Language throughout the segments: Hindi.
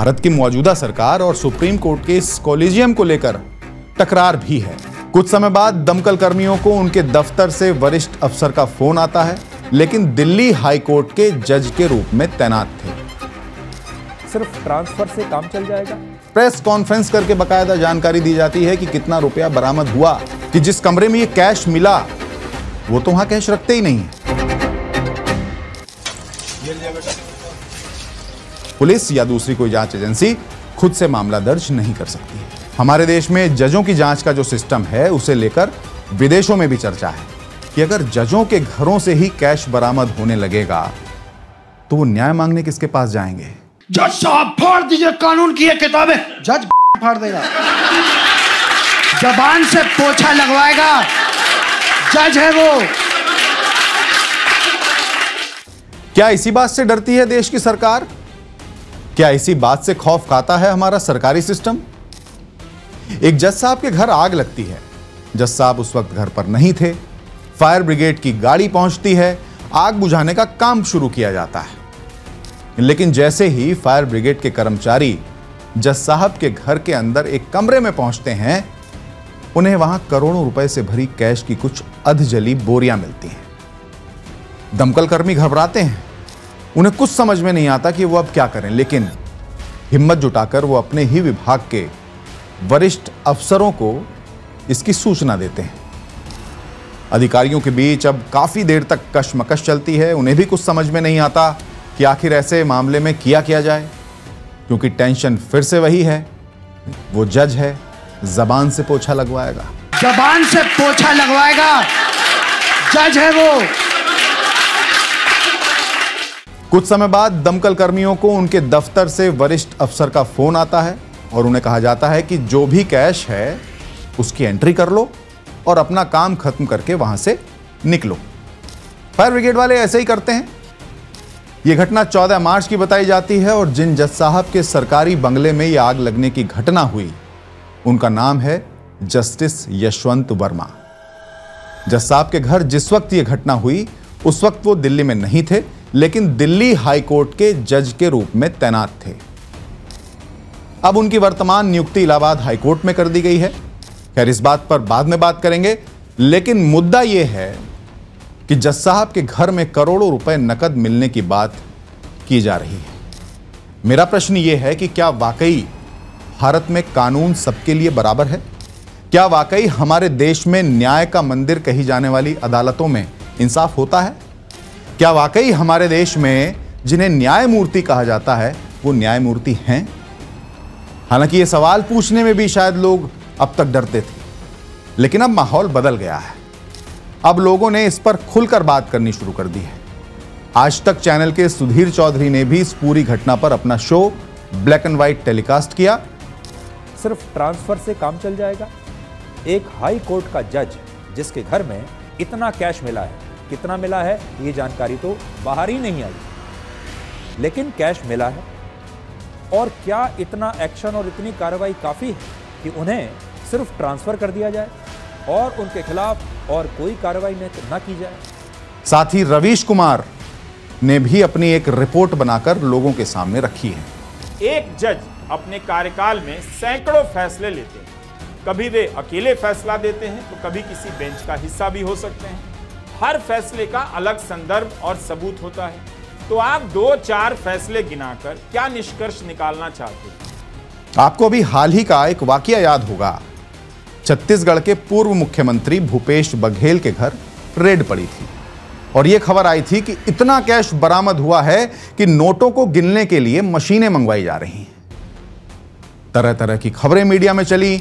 भारत की मौजूदा सरकार और सुप्रीम कोर्ट के इस कॉलेजियम को लेकर टकरार भी है। कुछ समय बाद दमकल कर्मियों को उनके दफ्तर से वरिष्ठ अफसर का फोन आता है, लेकिन दिल्ली हाई कोर्ट के जज के रूप में तैनात थे। सिर्फ ट्रांसफर से काम चल जाएगा? प्रेस कॉन्फ्रेंस करके बकायदा जानकारी दी जाती है कि कितना रुपया बरामद हुआ, कि जिस कमरे में ये कैश मिला वो तो वहां कैश रखते ही नहीं है। पुलिस या दूसरी कोई जांच एजेंसी खुद से मामला दर्ज नहीं कर सकती है। हमारे देश में जजों की जांच का जो सिस्टम है उसे लेकर विदेशों में भी चर्चा है कि अगर जजों के घरों से ही कैश बरामद होने लगेगा तो वो न्याय मांगने किसके पास जाएंगे? जज साहब फाड़ दीजिए कानून की ये किताबें। जज फाड़ देगा, जबान से पोछा लगवाएगा, जज है वो। क्या इसी बात से डरती है देश की सरकार? क्या इसी बात से खौफ खाता है हमारा सरकारी सिस्टम? एक जज साहब के घर आग लगती है। जज साहब उस वक्त घर पर नहीं थे। फायर ब्रिगेड की गाड़ी पहुंचती है, आग बुझाने का काम शुरू किया जाता है। लेकिन जैसे ही फायर ब्रिगेड के कर्मचारी जज साहब के घर के अंदर एक कमरे में पहुंचते हैं, उन्हें वहां करोड़ों रुपए से भरी कैश की कुछ अधजली बोरियां मिलती हैं। दमकल कर्मी घबराते हैं। उन्हें कुछ समझ में नहीं आता कि वो अब क्या करें, लेकिन हिम्मत जुटाकर वो अपने ही विभाग के वरिष्ठ अफसरों को इसकी सूचना देते हैं। अधिकारियों के बीच अब काफी देर तक कशमकश चलती है। उन्हें भी कुछ समझ में नहीं आता कि आखिर ऐसे मामले में किया जाए, क्योंकि टेंशन फिर से वही है, वो जज है, जबान से पोछा लगवाएगा। जबान से पोछा लगवाएगा, जज है वो। कुछ समय बाद दमकल कर्मियों को उनके दफ्तर से वरिष्ठ अफसर का फोन आता है और उन्हें कहा जाता है कि जो भी कैश है उसकी एंट्री कर लो और अपना काम खत्म करके वहां से निकलो। फायर ब्रिगेड वाले ऐसे ही करते हैं। यह घटना 14 मार्च की बताई जाती है और जिन जज साहब के सरकारी बंगले में यह आग लगने की घटना हुई उनका नाम है जस्टिस यशवंत वर्मा। जज साहब के घर जिस वक्त यह घटना हुई उस वक्त वो दिल्ली में नहीं थे, लेकिन दिल्ली हाई कोर्ट के जज के रूप में तैनात थे। अब उनकी वर्तमान नियुक्ति इलाहाबाद हाई कोर्ट में कर दी गई है। खैर, इस बात पर बाद में बात करेंगे, लेकिन मुद्दा यह है कि जज साहब के घर में करोड़ों रुपए नकद मिलने की बात की जा रही है। मेरा प्रश्न यह है कि क्या वाकई भारत में कानून सबके लिए बराबर है? क्या वाकई हमारे देश में न्याय का मंदिर कही जाने वाली अदालतों में इंसाफ होता है? क्या वाकई हमारे देश में जिन्हें न्यायमूर्ति कहा जाता है वो न्यायमूर्ति हैं? हालांकि ये सवाल पूछने में भी शायद लोग अब तक डरते थे, लेकिन अब माहौल बदल गया है। अब लोगों ने इस पर खुलकर बात करनी शुरू कर दी है। आज तक चैनल के सुधीर चौधरी ने भी इस पूरी घटना पर अपना show black and white telecast किया। सिर्फ ट्रांसफर से काम चल जाएगा? एक हाई कोर्ट का जज जिसके घर में इतना कैश मिला है, कितना मिला है ये जानकारी तो बाहर ही नहीं आई, लेकिन कैश मिला है। और क्या इतना एक्शन और इतनी कार्रवाई काफी है कि उन्हें सिर्फ ट्रांसफर कर दिया जाए और उनके खिलाफ और कोई कार्रवाई न की जाए? साथ ही रवीश कुमार ने भी अपनी एक रिपोर्ट बनाकर लोगों के सामने रखी है। एक जज अपने कार्यकाल में सैकड़ों फैसले लेते हैं। कभी वे अकेले फैसला देते हैं तो कभी किसी बेंच का हिस्सा भी हो सकते हैं। हर फैसले का अलग संदर्भ और सबूत होता है। तो आप 2-4 फैसले गिनाकर क्या निष्कर्ष निकालना चाहते हैं? आपको अभी हाल ही का एक वाकया याद होगा। छत्तीसगढ़ के पूर्व मुख्यमंत्री भूपेश बघेल के घर रेड पड़ी थी और यह खबर आई थी कि इतना कैश बरामद हुआ है कि नोटों को गिनने के लिए मशीनें मंगवाई जा रही हैं। तरह तरह की खबरें मीडिया में चली।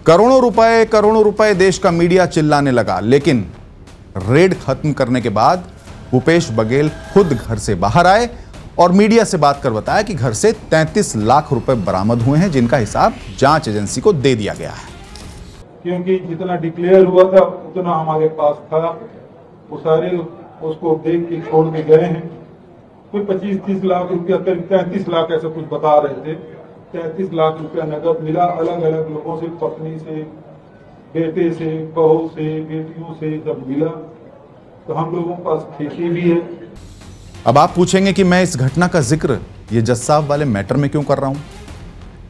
करोड़ों रुपए देश का मीडिया चिल्लाने लगा। लेकिन रेड खत्म करने के बाद भूपेश बघेल खुद घर से बाहर आए और मीडिया से बात कर बताया कि घर से 33 लाख रुपए बरामद हुए हैं, जिनका हिसाब जांच एजेंसी को दे दिया गया है। क्योंकि जितना डिक्लेयर हुआ था उतना हमारे पास था, वो सारे उसको देख के छोड़ के गए हैं। कोई 25-30 लाख रुपया, 33 लाख ऐसा कुछ बता रहे थे। 33 लाख रुपया नकद मिला अलग अलग लोगों से, पत्नी से, बेटे से, बहू से, बेटियों से जब मिला तो हम लोगों के पास खेती भी है। अब आप पूछेंगे कि मैं इस घटना का जिक्र ये जज साहब वाले मैटर में क्यों कर रहा हूं?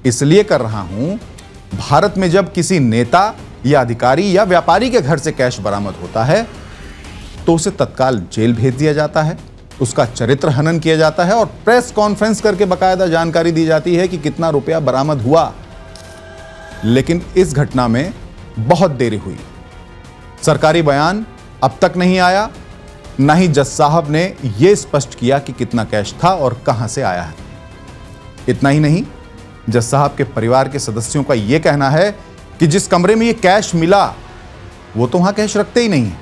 इसलिए कर रहा हूं, भारत में जब किसी नेता या अधिकारी या व्यापारी के घर से कैश बरामद होता है तो उसे तत्काल जेल भेज दिया जाता है, उसका चरित्र हनन किया जाता है और प्रेस कॉन्फ्रेंस करके बाकायदा जानकारी दी जाती है कि कितना रुपया बरामद हुआ। लेकिन इस घटना में बहुत देरी हुई। सरकारी बयान अब तक नहीं आया, ना ही जज साहब ने यह स्पष्ट किया कि कितना कैश था और कहां से आया है। इतना ही नहीं, जज साहब के परिवार के सदस्यों का यह कहना है कि जिस कमरे में यह कैश मिला वो तो वहां कैश रखते ही नहीं है।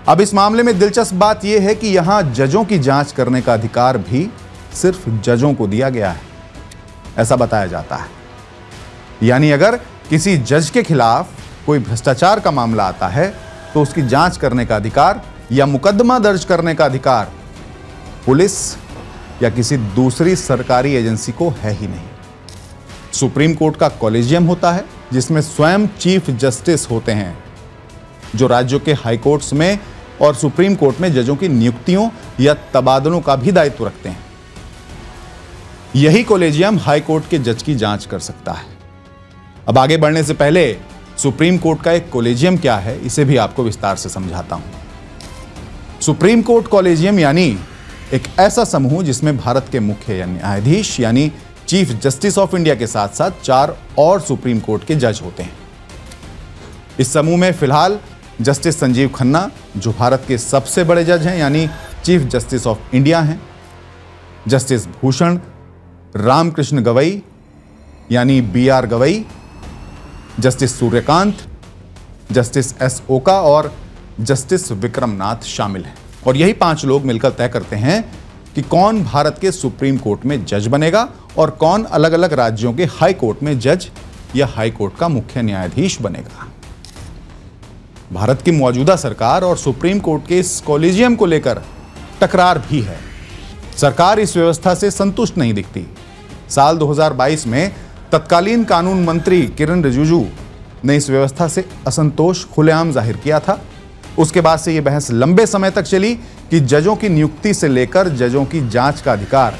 अब इस मामले में दिलचस्प बात यह है कि यहां जजों की जांच करने का अधिकार भी सिर्फ जजों को दिया गया है, ऐसा बताया जाता है। यानी अगर किसी जज के खिलाफ कोई भ्रष्टाचार का मामला आता है तो उसकी जांच करने का अधिकार या मुकदमा दर्ज करने का अधिकार पुलिस या किसी दूसरी सरकारी एजेंसी को है ही नहीं। सुप्रीम कोर्ट का कॉलेजियम होता है जिसमें स्वयं चीफ जस्टिस होते हैं, जो राज्यों के हाई कोर्ट्स में और सुप्रीम कोर्ट में जजों की नियुक्तियों या तबादलों का भी दायित्व रखते हैं। यही कॉलेजियम हाई कोर्ट के जज की जांच कर सकता है। अब आगे बढ़ने से पहले सुप्रीम कोर्ट का एक कॉलेजियम क्या है, इसे भी आपको विस्तार से समझाता हूं। सुप्रीम कोर्ट कॉलेजियम यानी एक ऐसा समूह जिसमें भारत के मुख्य न्यायाधीश यानी चीफ जस्टिस ऑफ इंडिया के साथ साथ 4 और सुप्रीम कोर्ट के जज होते हैं। इस समूह में फिलहाल जस्टिस संजीव खन्ना, जो भारत के सबसे बड़े जज हैं यानी चीफ जस्टिस ऑफ इंडिया हैं, जस्टिस भूषण रामकृष्ण गवई यानी BR Gavai, justice Suryakant, justice S ओका और जस्टिस विक्रमनाथ शामिल हैं। और यही 5 लोग मिलकर तय करते हैं कि कौन भारत के सुप्रीम कोर्ट में जज बनेगा और कौन अलग अलग राज्यों के हाई कोर्ट में जज या हाई कोर्ट का मुख्य न्यायाधीश बनेगा। भारत की मौजूदा सरकार और सुप्रीम कोर्ट के इस कॉलेजियम को लेकर टकरार भी है। सरकार इस व्यवस्था से संतुष्ट नहीं दिखती। साल 2022 में तत्कालीन कानून मंत्री किरण रिजिजू ने इस व्यवस्था से असंतोष खुलेआम जाहिर किया था। उसके बाद से यह बहस लंबे समय तक चली कि जजों की नियुक्ति से लेकर जजों की जांच का अधिकार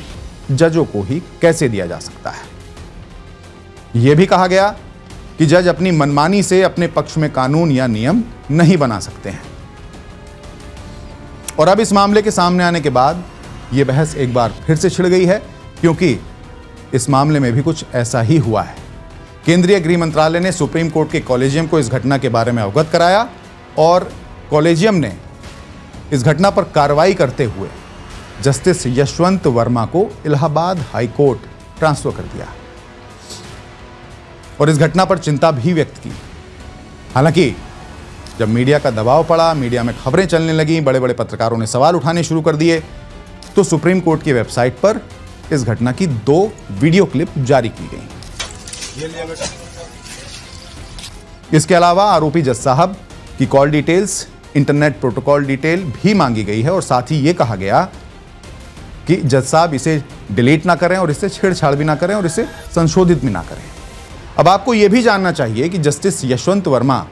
जजों को ही कैसे दिया जा सकता है। यह भी कहा गया कि जज अपनी मनमानी से अपने पक्ष में कानून या नियम नहीं बना सकते हैं। और अब इस मामले के सामने आने के बाद यह बहस एक बार फिर से छिड़ गई है, क्योंकि इस मामले में भी कुछ ऐसा ही हुआ है। केंद्रीय गृह मंत्रालय ने सुप्रीम कोर्ट के कॉलेजियम को इस घटना के बारे में अवगत कराया और कॉलेजियम ने इस घटना पर कार्रवाई करते हुए जस्टिस यशवंत वर्मा को इलाहाबाद हाई कोर्ट ट्रांसफर कर दिया और इस घटना पर चिंता भी व्यक्त की। हालांकि जब मीडिया का दबाव पड़ा, मीडिया में खबरें चलने लगीं, बड़े बड़े पत्रकारों ने सवाल उठाने शुरू कर दिए, तो सुप्रीम कोर्ट की वेबसाइट पर इस घटना की 2 वीडियो क्लिप जारी की गई। इसके अलावा आरोपी जज साहब की call details, internet protocol detail भी मांगी गई है और साथ ही यह कहा गया कि जज साहब इसे डिलीट ना करें और इससे छेड़छाड़ भी ना करें और इसे संशोधित भी ना करें। अब आपको यह भी जानना चाहिए कि जस्टिस यशवंत वर्मा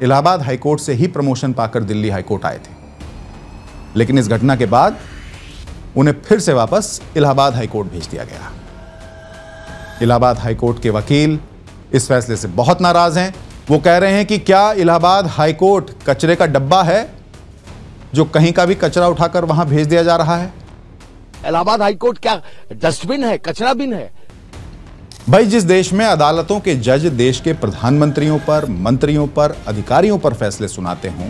इलाहाबाद हाईकोर्ट से ही प्रमोशन पाकर दिल्ली हाईकोर्ट आए थे, लेकिन इस घटना के बाद उन्हें फिर से वापस इलाहाबाद हाईकोर्ट भेज दिया गया। इलाहाबाद हाईकोर्ट के वकील इस फैसले से बहुत नाराज हैं। वो कह रहे हैं कि क्या इलाहाबाद हाईकोर्ट कचरे का डब्बा है जो कहीं का भी कचरा उठाकर वहां भेज दिया जा रहा है? इलाहाबाद हाईकोर्ट क्या डस्टबिन है, कचरा बिन है? भाई, जिस देश में अदालतों के जज देश के प्रधानमंत्रियों पर, मंत्रियों पर, अधिकारियों पर फैसले सुनाते हों,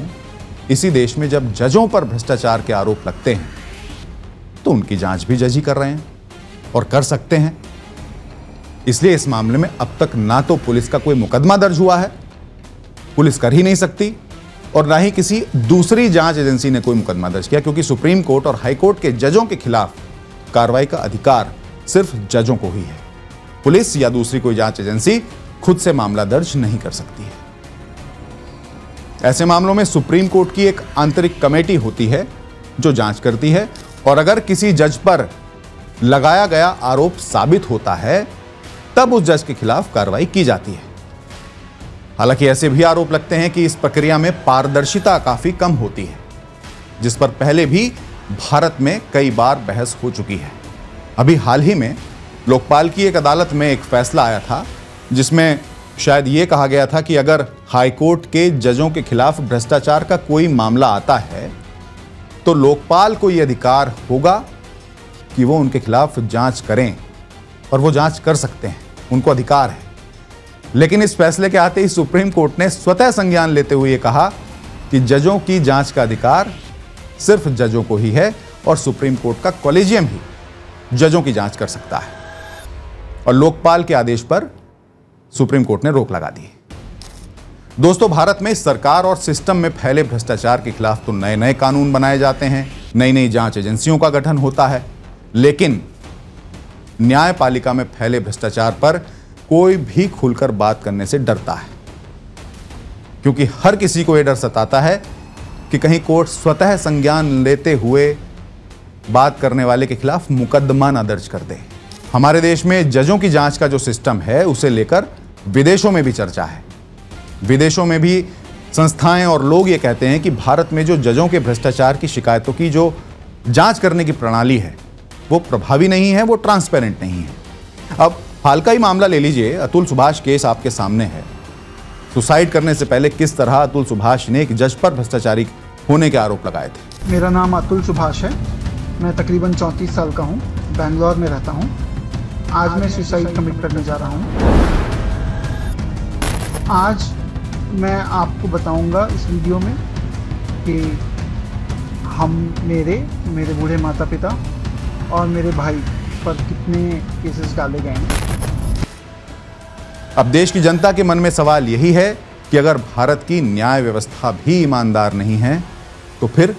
इसी देश में जब जजों पर भ्रष्टाचार के आरोप लगते हैं तो उनकी जांच भी जज ही कर रहे हैं और कर सकते हैं। इसलिए इस मामले में अब तक ना तो पुलिस का कोई मुकदमा दर्ज हुआ है, पुलिस कर ही नहीं सकती, और ना ही किसी दूसरी जांच एजेंसी ने कोई मुकदमा दर्ज किया, क्योंकि सुप्रीम कोर्ट और हाई कोर्ट के जजों के खिलाफ कार्रवाई का अधिकार सिर्फ जजों को ही है। पुलिस या दूसरी कोई जांच एजेंसी खुद से मामला दर्ज नहीं कर सकती है। ऐसे मामलों में सुप्रीम कोर्ट की एक आंतरिक कमेटी होती है जो जांच करती है, और अगर किसी जज पर लगाया गया आरोप साबित होता है तब उस जज के खिलाफ कार्रवाई की जाती है। हालांकि ऐसे भी आरोप लगते हैं कि इस प्रक्रिया में पारदर्शिता काफी कम होती है, जिस पर पहले भी भारत में कई बार बहस हो चुकी है। अभी हाल ही में लोकपाल की एक अदालत में एक फैसला आया था जिसमें शायद ये कहा गया था कि अगर हाईकोर्ट के जजों के खिलाफ भ्रष्टाचार का कोई मामला आता है तो लोकपाल को यह अधिकार होगा कि वो उनके खिलाफ जांच करें, और वो जांच कर सकते हैं, उनको अधिकार है। लेकिन इस फैसले के आते ही सुप्रीम कोर्ट ने स्वतः संज्ञान लेते हुए कहा कि जजों की जांच का अधिकार सिर्फ जजों को ही है और सुप्रीम कोर्ट का कॉलेजियम ही जजों की जांच कर सकता है। और लोकपाल के आदेश पर सुप्रीम कोर्ट ने रोक लगा दी। दोस्तों, भारत में सरकार और सिस्टम में फैले भ्रष्टाचार के खिलाफ तो नए नए कानून बनाए जाते हैं, नई नई जांच एजेंसियों का गठन होता है, लेकिन न्यायपालिका में फैले भ्रष्टाचार पर कोई भी खुलकर बात करने से डरता है, क्योंकि हर किसी को यह डर सताता है कि कहीं कोर्ट स्वतः संज्ञान लेते हुए बात करने वाले के खिलाफ मुकदमा ना दर्ज कर दे। हमारे देश में जजों की जांच का जो सिस्टम है उसे लेकर विदेशों में भी चर्चा है। विदेशों में भी संस्थाएं और लोग ये कहते हैं कि भारत में जो जजों के भ्रष्टाचार की शिकायतों की जो जांच करने की प्रणाली है वो प्रभावी नहीं है, वो ट्रांसपेरेंट नहीं है। अब हाल का ही मामला ले लीजिए, अतुल सुभाष केस आपके सामने है। सुसाइड करने से पहले किस तरह अतुल सुभाष ने एक जज पर भ्रष्टाचारी होने के आरोप लगाए थे। मेरा नाम अतुल सुभाष है, मैं तकरीबन 34 साल का हूँ, बेंगलोर में रहता हूँ। आज मैं सुसाइड कमिट करने जा रहा हूँ। आज मैं आपको बताऊंगा इस वीडियो में कि मेरे बूढ़े माता पिता और मेरे भाई पर कितने केसेस डाले गए हैं। अब देश की जनता के मन में सवाल यही है कि अगर भारत की न्याय व्यवस्था भी ईमानदार नहीं है तो फिर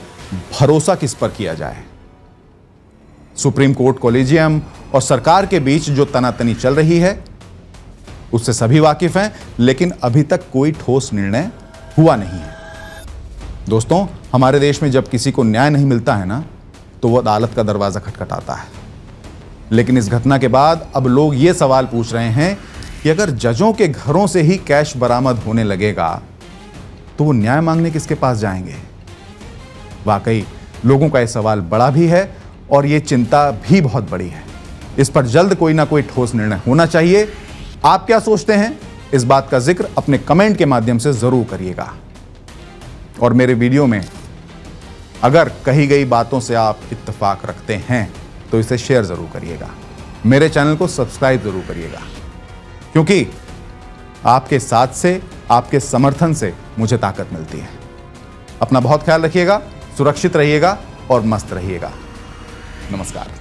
भरोसा किस पर किया जाए। सुप्रीम कोर्ट कॉलेजियम और सरकार के बीच जो तनातनी चल रही है उससे सभी वाकिफ हैं, लेकिन अभी तक कोई ठोस निर्णय हुआ नहीं है। दोस्तों, हमारे देश में जब किसी को न्याय नहीं मिलता है ना तो वो अदालत का दरवाजा खटखटाता है। लेकिन इस घटना के बाद अब लोग ये सवाल पूछ रहे हैं कि अगर जजों के घरों से ही कैश बरामद होने लगेगा तो वो न्याय मांगने किसके पास जाएंगे। वाकई लोगों का यह सवाल बड़ा भी है और ये चिंता भी बहुत बड़ी है। इस पर जल्द कोई ना कोई ठोस निर्णय होना चाहिए। आप क्या सोचते हैं, इस बात का जिक्र अपने कमेंट के माध्यम से जरूर करिएगा। और मेरे वीडियो में अगर कही गई बातों से आप इत्तेफाक रखते हैं तो इसे शेयर जरूर करिएगा। मेरे चैनल को सब्सक्राइब जरूर करिएगा, क्योंकि आपके साथ से, आपके समर्थन से मुझे ताकत मिलती है। अपना बहुत ख्याल रखिएगा, सुरक्षित रहिएगा और मस्त रहिएगा। नमस्कार।